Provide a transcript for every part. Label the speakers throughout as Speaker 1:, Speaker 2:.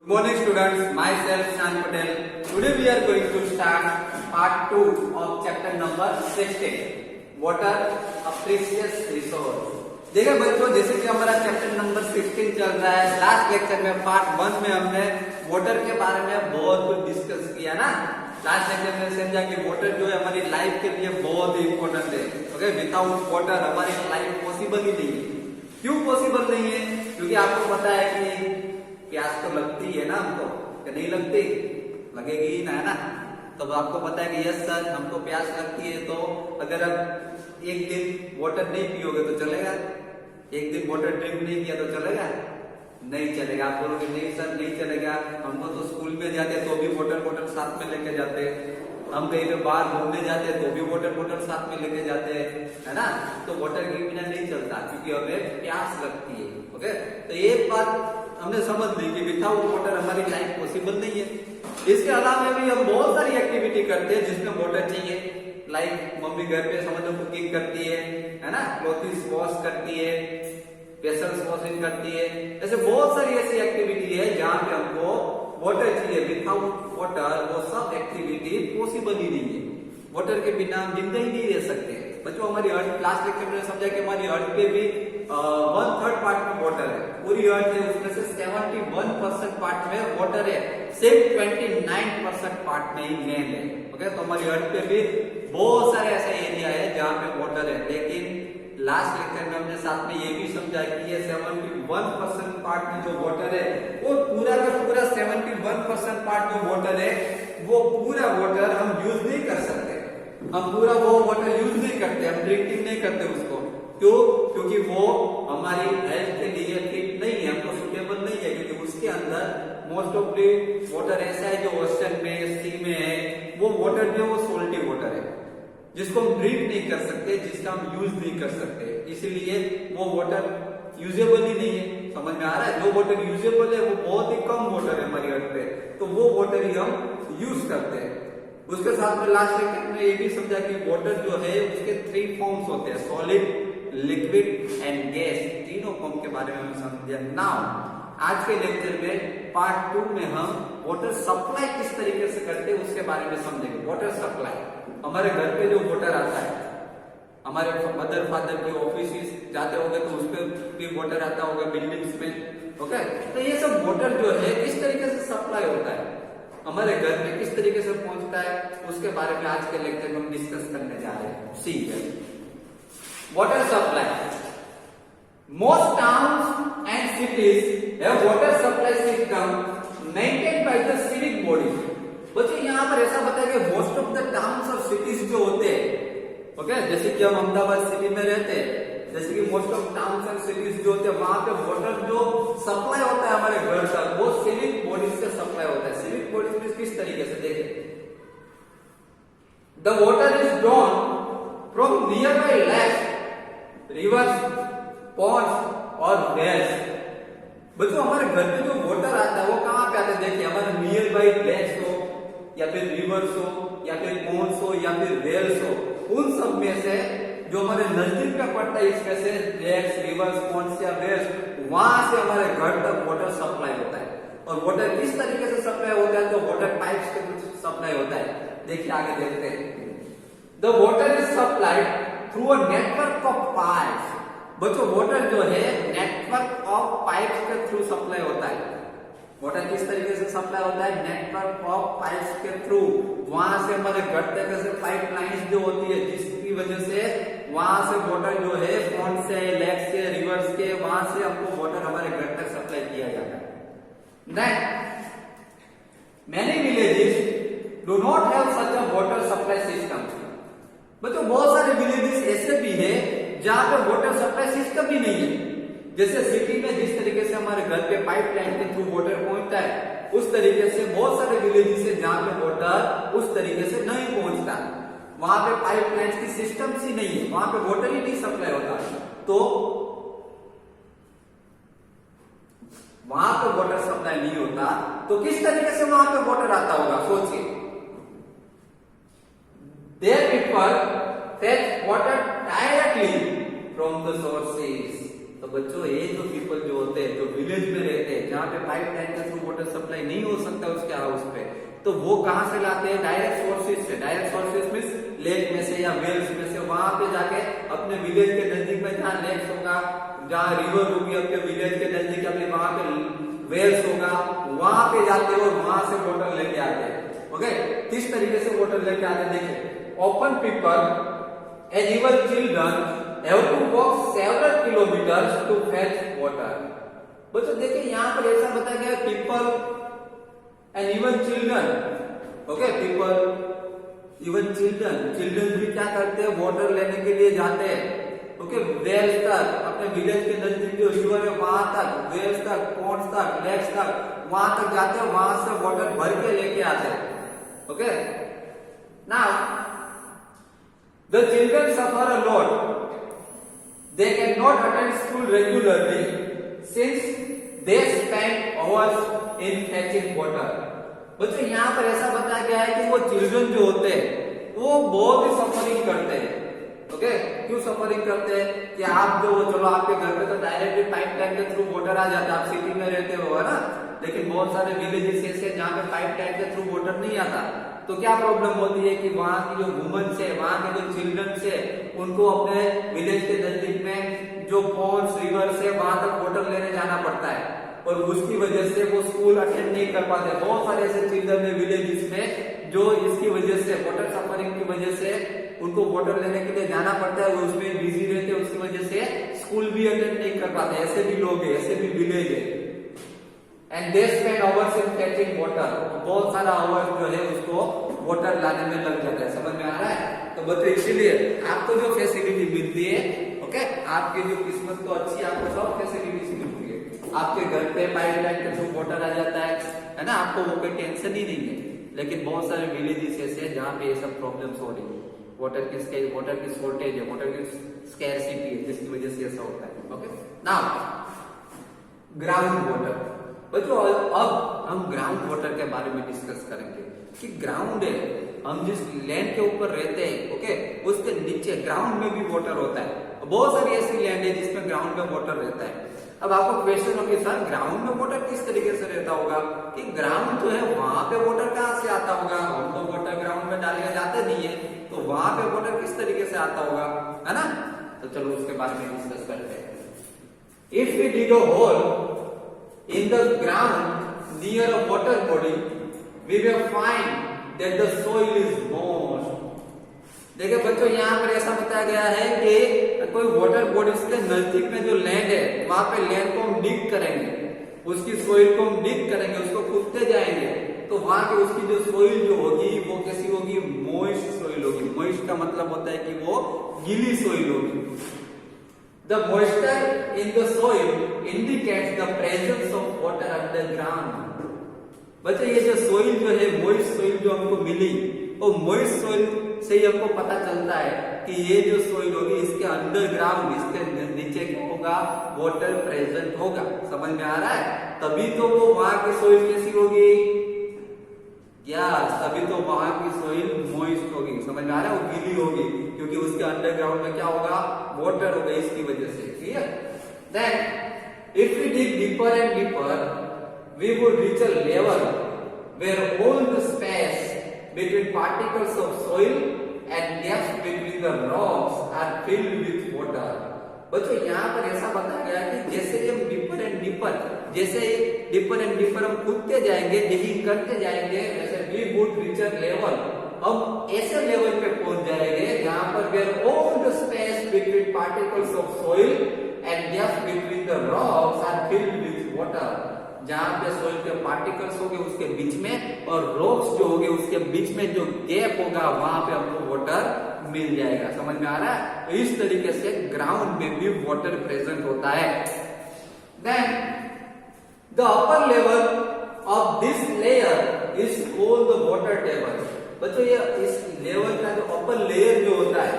Speaker 1: Good morning students, myself Shan Patel. Today we are going to start part 2 of chapter number 16. Water, a precious resource. देखिए बच्चों, जैसे कि हमारा chapter number 16 चल रहा है, लास्ट लेक्चर में पार्ट 1 में हमने वाटर के बारे में बहुत कुछ डिस्कस किया ना। लास्ट लेक्चर में समझा कि वाटर जो है हमारी लाइफ के लिए बहुत ही इंपॉर्टेंट है। ओके, विदाउट वाटर हमारी लाइफ पॉसिबल ही नहीं है। क्यों पॉसिबल नहीं है? क्योंकि आपको पता है कि प्यास तो लगती है ना हमको, कि नहीं लगती? लगेगी ही ना, है ना। तो आपको पता है कि यस सर हमको प्यास लगती है, तो अगर आप एक दिन वाटर नहीं पियोगे तो चलेगा? एक दिन वाटर ड्रिंक नहीं किया तो चलेगा? नहीं चलेगा। आप बोलोगे नहीं सर नहीं चलेगा, हमको तो स्कूल में जाते तो भी वाटर साथ में लेके जाते, हम कहीं पे बाहर घूमने जाते तो भी वाटर साथ में लेके जाते हैं, है ना। तो वाटर के बिना नहीं चलता, क्योंकि हमें प्यास लगती है। ओके, तो एक बात हमने समझ ली कि विदाउट वाटर हमारी लाइफ पॉसिबल नहीं है। इसके अलावा भी हम बहुत सारी एक्टिविटी करते हैं जिसमें वाटर चाहिए। लाइक मम्मी घर पे समझ लो कुकिंग करती है ना, क्लोथ्स वॉश करती है, वेसल्स वॉशिंग करती है। ऐसे बहुत सारी ऐसी एक्टिविटी है जहाँ पे हमको वाटर चाहिए। विदाउट वाटर वो सब एक्टिविटी पॉसिबल ही नहीं है। वाटर के बिना हम जिंदा ही नहीं रह सकते। बच्चों, हमारी अर्थ लास्ट लेक्चर में समझा कि हमारी अर्थ पे भी 1/3 पार्ट में वाटर है। पूरी अर्थ है उसमें से 71% पार्ट में वाटर है, सिर्फ 29% पार्ट में ही लैंड है। ओके, तो हमारी अर्थ पे भी बहुत सारे ऐसे एरिया है जहाँ पे वाटर है। लेकिन लास्ट लेक्चर में हमने साथ में ये भी समझा कि ये 71% पार्ट में जो वाटर है वो पूरा का पूरा 71% पार्ट जो वाटर है वो पूरा वाटर हम यूज नहीं कर सकते। हम पूरा वो वाटर यूज नहीं करते, हम ड्रिंकिंग नहीं करते उसको। क्यों? क्योंकि वो हमारी हेल्थ के लिए फिट नहीं है, हमको सुटेबल नहीं है। क्योंकि उसके अंदर मोस्ट ऑफ दी वाटर ऐसा है जो ओशन में, सी में है, वो वाटर जो वो सोल्टी वाटर है जिसको हम ड्रिंक नहीं कर सकते, जिसका हम यूज नहीं कर सकते। इसीलिए वो वाटर यूजेबल ही नहीं है। समझ में आ रहा है? जो वाटर यूजेबल है वो बहुत ही कम वाटर है हमारी अर्थ पे, तो वो वाटर ही हम यूज करते हैं। उसके साथ में लास्ट लेक्चर में ये भी समझा कि वाटर जो है उसके 3 फॉर्म्स होते हैं, सॉलिड, लिक्विड एंड गैस। तीनों फॉर्म के बारे में हम समझे। नाउ आज के लेक्चर में पार्ट 2 में हम वाटर सप्लाई किस तरीके से करते हैं उसके बारे में समझेंगे। वाटर सप्लाई, हमारे घर पे जो वाटर आता है, हमारे मदर फादर के ऑफिस जाते होंगे तो उस पर भी वाटर आता होगा, बिल्डिंग्स में। ओके, तो ये सब वाटर जो है किस तरीके से सप्लाई होता है, हमारे घर में किस तरीके से पहुंचता है, उसके बारे में आज के लेक्चर में हम डिस्कस करने जा रहे हैं। C water supply. Most towns and cities have water supply system maintained by the civic body. बच्चों, यहाँ पर ऐसा बताया कि मोस्ट ऑफ द टाउन्स और सिटीज जो होते हैं, ओके, जैसे कि हम अहमदाबाद सिटी में रहते हैं, जैसे कि most of towns and cities जो होते हैं वहां पे वाटर जो सप्लाई होता है हमारे घर तक वो सिविक बॉडी से सप्लाई होता है। सिविक बॉडी में किस तरीके से देखें, the water is drawn from nearby lakes, rivers, ponds और वेल्स। बच्चों, हमारे घर में जो वाटर आता है वो कहाँ पे आता है? देखिए, हमारे नियर बाय लेक्स हो या फिर रिवर्स हो या फिर पॉन्ड्स हो या फिर वेल्स हो, उन सब में से जो हमारे नजदीक में पड़ता है इसमें से लेक्स, रिवर्स, पॉन्ड्स या वेल्स, वहां से हमारे घर तक वाटर सप्लाई होता है। और वाटर किस तरीके से सप्लाई होता है? तो वाटर पाइप्स के सप्लाई होता है। देखिए आगे देखते हैं। The water is supplied through a network of pipes. बच्चों, वाटर जो है नेटवर्क ऑफ पाइप्स के थ्रू सप्लाई होता है। वाटर किस तरीके से सप्लाई होता है? नेटवर्क ऑफ पाइप्स के थ्रू। वहां से हमारे घर तक ऐसे पाइपलाइंस जो होती है जिसकी वजह से वहां से वाटर जो है पॉन्ड से, लेक से, रिवर्स के, वहां से हमको वाटर हमारे घर तक सप्लाई किया जाता है। Next, many villages do not have such a water supply system. बच्चों, बहुत सारे विलेजेस ऐसे भी है जहां पे वाटर सप्लाई सिस्टम ही नहीं है। जैसे सिटी में जिस तरीके से हमारे घर पे पाइपलाइन के थ्रू वाटर पहुंचता है, उस तरीके से बहुत सारे विलेजेस है जहां पे वाटर उस तरीके से नहीं पहुंचता। वहां पे पाइपलाइन की सिस्टम ही नहीं है, वहां पे वाटर ही नहीं सप्लाई होता, तो वहां पे वाटर सप्लाई नहीं होता, तो किस तरीके से वहां पे वाटर आता होगा? सोचिए। There people fetch water directly from the sources. तो बच्चों ये जो पीपल जो होते हैं, जो विलेज में रहते हैं, जहाँ पे पाइपलाइन के थ्रू वाटर सप्लाई नहीं हो सकता उसके हाउस पे, तो वो कहाँ से लाते हैं? डायरेक्ट सोर्सेज से। डायरेक्ट सोर्सेज मींस लेक में से या वेल्स में से, वहां पे जाके अपने विलेज के नजदीक में जहाँ लेक्स होगा, जहाँ रिवर होगी अपने विलेज के नजदीक, अपने वहां पे वेल्स होगा, वहां पे जाते हैं और वहां से वाटर लेके आते हैं। ओके, किस तरीके से वाटर लेके आते हैं देखिए। Often people and even children have to walk several kilometers to fetch water। बच्चों देखिए यहाँ पर ऐसा बताया गया है, people and even children, okay, people even children भी क्या करते हैं? वाटर लेने के लिए जाते हैं। ओके, वेल्स तक, अपने विलेज के नजदीक जो रिवर है वहां तक, वेल्स तक, पॉन्ड्स तक, लेक्स तक, वहां तक जाते हैं, वहां से वाटर भर के लेके आते हैं। Okay, now the children suffer a lot। They cannot attend school regularly since they spend hours in fetching water। बच्चों यहाँ पर ऐसा बताया गया है कि वो चिल्ड्रन जो होते हैं वो बहुत ही सफरिंग करते हैं। ओके, क्यों सफरिंग करते हैं? कि आप जो चलो आपके घर पे तो डायरेक्टली पाइपलाइन के थ्रू वाटर आ जाता है, आप सिटी में रहते हो, है ना, लेकिन बहुत सारे विलेजेस ऐसे हैं जहाँ पे पाइपलाइन के थ्रू वाटर नहीं आता। तो क्या प्रॉब्लम होती है कि वहां की जो वुमेन्स है, वहां के जो चिल्ड्रंस है, उनको अपने विलेज के नजदीक में जो पॉन्ड्स, रिवर्स है, वहां तक वाटर लेने जाना पड़ता है, और उसकी वजह से वो स्कूल अटेंड नहीं कर पाते। बहुत सारे ऐसे चिल्ड्रन है विलेजेस में जो इसकी वजह से, वाटर सफरिंग की वजह से उनको वाटर लेने के लिए जाना पड़ता है, वो उसमें बिजी रहते हैं, उसकी वजह से स्कूल भी अटेंड नहीं कर पाते। ऐसे भी लोग हैं, ऐसे भी विलेज है। And they spend hours in फैचिंग water, बहुत सारा आवर्स जो है उसको वाटर लाने में लग जाता है। समझ में आ रहा है? तो बच्चों इसीलिए आपको जो फैसिलिटी मिलती है, ओके, आपकी जो किस्मत तो अच्छी, आपको सब फैसिलिटीज मिलती है। आपके घर पे पाइपलाइन के थ्रू वाटर आ जाता है ना, आपको वो कोई टेंशन ही नहीं है। लेकिन बहुत सारे विलेजेस ऐसे हैं जहाँ पे ये सब प्रॉब्लम्स हो रही है, वाटर की शॉर्टेज है, वाटर की स्कैरसिटी है, जिसकी वजह से ऐसा होता है। Okay, now ground water. बच्चों अब हम ग्राउंड वाटर के बारे में डिस्कस करेंगे कि ग्राउंड है, हम जिस लैंड के ऊपर रहते हैं, ओके, उसके नीचे ग्राउंड में भी वाटर होता है। बहुत सारी ऐसी लैंड है जिसमें ग्राउंड में वाटर रहता है। अब आपको क्वेश्चन होगी, सर ग्राउंड में वाटर किस तरीके से रहता होगा? कि ग्राउंड जो है वहां पे वाटर कहाँ से आता होगा? हम तो वाटर ग्राउंड में डालने जाते नहीं है, तो वहां पे वाटर किस तरीके से आता होगा, है ना? तो चलो उसके बारे में डिस्कस करते हैं। If we dig a hole in the ground near a water body, we will find that the soil is moist। देखिए बच्चों यहाँ पर ऐसा बताया गया है कि कोई वाटर बॉडीज के नजदीक में जो लैंड है, वहां पे लैंड को हम डिग करेंगे, उसकी सोइल को हम डिग करेंगे, उसको खुदते जाएंगे, तो वहां की उसकी जो सोइल जो होगी वो कैसी होगी? मॉइस्ट सोइल होगी। मॉइस्ट का मतलब होता है कि वो गीली सोइल होगी। The moisture in the soil indicates the presence of water underground। बच्चे ये जो सोइल जो है, मॉइस्ट सोइल जो हमको मिली, वो मॉइस्ट सोइल से ही हमको पता चलता है कि ये जो सोइल होगी इसके अंडरग्राउंड, इसके नीचे क्या होगा? वाटर प्रेजेंट होगा। समझ में आ रहा है? तभी तो वो वहां की सोइल कैसी होगी? तभी तो वहां की सोइल मॉइस्ट होगी। समझ में आ रहा है? वो गीली होगी क्योंकि उसके अंडरग्राउंड में क्या होगा? वाटर होगा, इसकी वजह से। Clear? Then if we dig deeper and deeper, we would reach a level where all the space between particles of soil and gaps between the rocks are filled with water। बच्चों यहाँ पर ऐसा बताया गया है कि जैसे हम डीपर एंड डीपर, जैसे डीपर एंड डीपर हम कूदते जाएंगे, डिगिंग करते जाएंगे, जैसे we would reach a level, हम ऐसे लेवल पे पहुंच जाएंगे जहां पर where all the space between particles of soil and gaps between the rocks are filled with water. जहां पे सोइल के पार्टिकल्स होंगे उसके बीच में, और रॉक्स जो होंगे उसके बीच में जो गैप होगा वहां पे हमको वाटर मिल जाएगा। समझ में आ रहा है? तो इस तरीके से ग्राउंड में भी वाटर प्रेजेंट होता है। Then the upper level of this layer is called the water table. बच्चों ये इस लेवल का जो अपर लेयर जो होता है,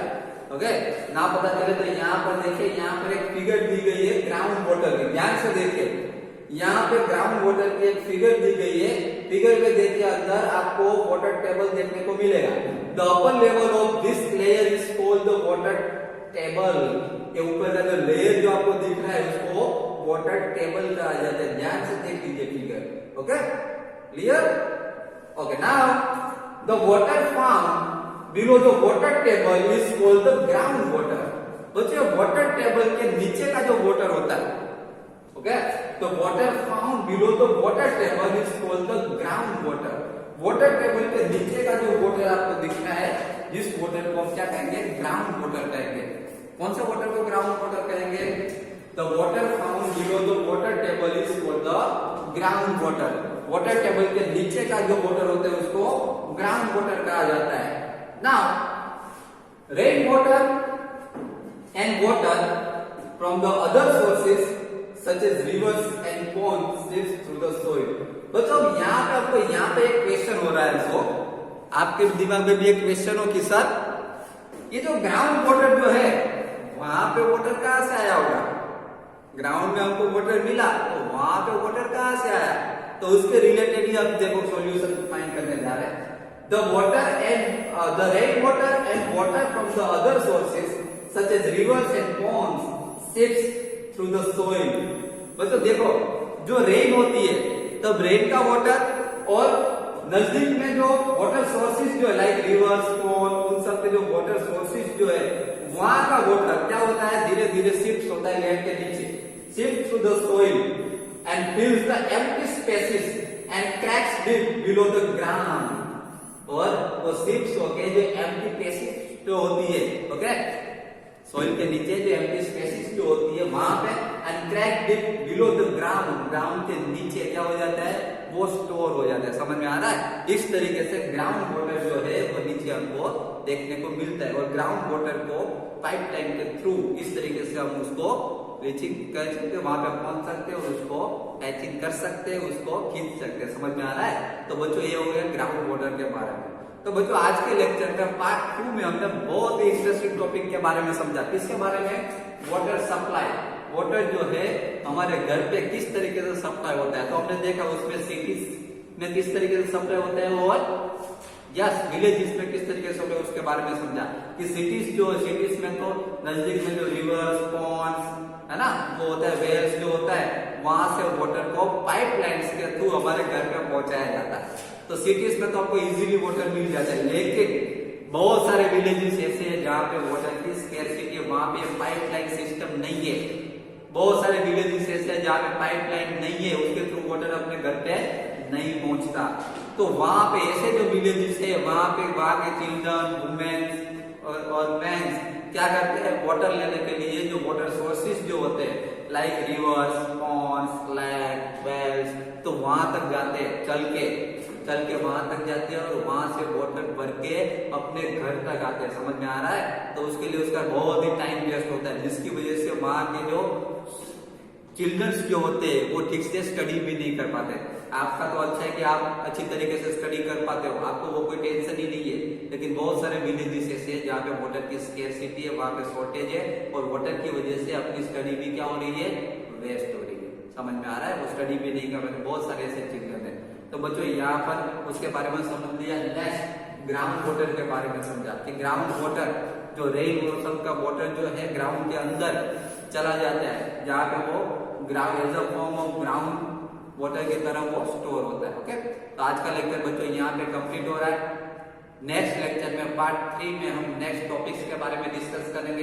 Speaker 1: ओके, ना पता चले तो यहाँ पर देखिए, यहाँ पर एक फिगर दी गई है ग्राउंड वाटर की। ध्यान से देखिए, यहाँ पे ग्राउंड वाटर की एक फिगर दी गई है। फिगर में देखिए अंदर आपको वाटर टेबल देखने को मिलेगा। The upper level of this layer is called the water table. ये ऊपर का जो लेयर जो आपको दिख रहा है उसको वाटर टेबल कहा जाता है। ध्यान से देख लीजिए figure. Okay, clear? Okay, now the water found below the water table is called the ground water. बच्चों, वाटर टेबल के नीचे का जो वाटर होता है, ओके, तो water found below the water table is called the ground water. Water table के नीचे का जो वाटर आपको दिख रहा है, इस वाटर को हम क्या कहेंगे? ग्राउंड वाटर कहेंगे। कौन सा वाटर को ग्राउंड वाटर कहेंगे? The water found below the water table is called the ground water. Water table के नीचे का जो वाटर होता है उसको ग्राउंड वाटर कहा जाता है। Now rain water and water from the other sources such as rivers and ponds slips through the soil। बच्चों, यहाँ पे आपको यहाँ पे एक क्वेश्चन हो रहा है। सो आपके दिमाग में भी एक क्वेश्चन हो कि सर ये जो ग्राउंड वाटर जो है वहां पे वाटर कहाँ से आया होगा? ग्राउंड में हमको वाटर मिला तो वहां पे वाटर कहाँ से आया? तो उसके रिलेटेड ही आप देखो सॉल्यूशन फाइंड करने जा रहे हैं। The water and the rain water and water from the other sources such as rivers and ponds seeps through the soil. मतलब देखो, जो रेन होती है तब रेन का वाटर और नजदीक में जो वाटर सोर्सेज जो है लाइक रिवर्स, पॉन्ड, उन सब के जो वाटर सोर्सेज जो है वहां का वाटर क्या होता है? धीरे धीरे शिफ्ट होता है लैंड के नीचे, shift through the soil and फिल्स the empty spaces and cracks deep below the ground. और वो शिफ्ट होके जो एम्प्टी स्पेसेस जो होती है, ओके, सोइल के नीचे जो एम्प्टी स्पेसेस जो होती है वहां पे, and crack deep below the ground, ground के नीचे क्या हो जाता है? वो स्टोर हो जाता है। समझ में आ रहा है? इस तरीके से ग्राउंड वाटर जो है वो नीचे हमको देखने को मिलता है। और ग्राउंड वाटर को पाइपलाइन के थ्रू इस तरीके से हम उसको रीचिंग कर सकते हैं, वहां पे पहुंच सकते हैं और उसको कैचिंग कर सकते हैं, उसको खींच सकते हैं। समझ में आ रहा है? तो बच्चों, ये हो गया ग्राउंड वाटर के बारे में। तो बच्चों, आज के लेक्चर का पार्ट 2 में हमने बहुत ही इंटरेस्टिंग टॉपिक के बारे में समझा। किसके बारे में? Water supply. वाटर जो है हमारे घर पे किस तरीके से सप्लाई होता है, तो हमने देखा उसमें सिटीज में किस तरीके से सप्लाई होता है और यस विलेजेस में किस तरीके से होता है उसके बारे में समझा कि सिटीज में तो नजदीक में जो रिवर्स, पॉन्ड्स है ना, वो होता है, वेल्स जो होता है, वहां से वाटर को पाइपलाइंस के थ्रू हमारे घर पे पहुंचाया जाता है। तो सिटीज में तो आपको इजीली वाटर मिल जाता है, लेकिन बहुत सारे विलेजेस ऐसे हैं जहाँ पे वाटर की स्केर्सिटी है, वहां पे पाइपलाइन सिस्टम नहीं है। बहुत सारे विलेजेस ऐसे हैं जहाँ पे पाइपलाइन नहीं है, उसके थ्रू वाटर अपने घर पे नहीं पहुंचता। तो वहां पे ऐसे जो विलेजेस है वहां के चिल्ड्रन, वुमेन्स और मेंस क्या करते हैं? वाटर लेने के लिए जो वाटर सोर्सेज जो होते हैं like rivers, ponds, lake, wells, तो वहां तक जाते हैं, चल के वहां तक जाते हैं और वहां से वाटर भर के अपने घर तक आते हैं। समझ में आ रहा है? तो उसके लिए उसका बहुत ही टाइम वेस्ट होता है, जिसकी वजह से वहां के जो चिल्ड्रंस जो होते हैं वो ठीक से स्टडी भी नहीं कर पाते। आपका तो अच्छा है कि आप अच्छी तरीके से स्टडी कर पाते हो, आपको वो कोई टेंशन ही नहीं है, लेकिन बहुत सारे विलेजेस ऐसे हैं जहाँ पे वाटर की स्केर्सिटी है, वहां पे शॉर्टेज है और वाटर की वजह से अपनी स्टडी भी क्या हो रही है? वेस्ट हो रही है। समझ में आ रहा है? वो स्टडी भी नहीं कर रहे, बहुत सारे ऐसे चिल्ड्रन है। तो बच्चों, यहाँ पर उसके बारे में समझ लिया। नेक्स्ट ग्राउंड वाटर के बारे में समझा कि ग्राउंड वाटर जो रेन मौसम का वाटर जो है ग्राउंड के अंदर चला जाता है, जहाँ पे वो ground as a form of ground water की तरह वो स्टोर होता है। ओके, तो आज का लेक्चर बच्चों यहाँ पे कंप्लीट हो रहा है। नेक्स्ट लेक्चर में पार्ट 3 में हम नेक्स्ट टॉपिक्स के बारे में डिस्कस करेंगे।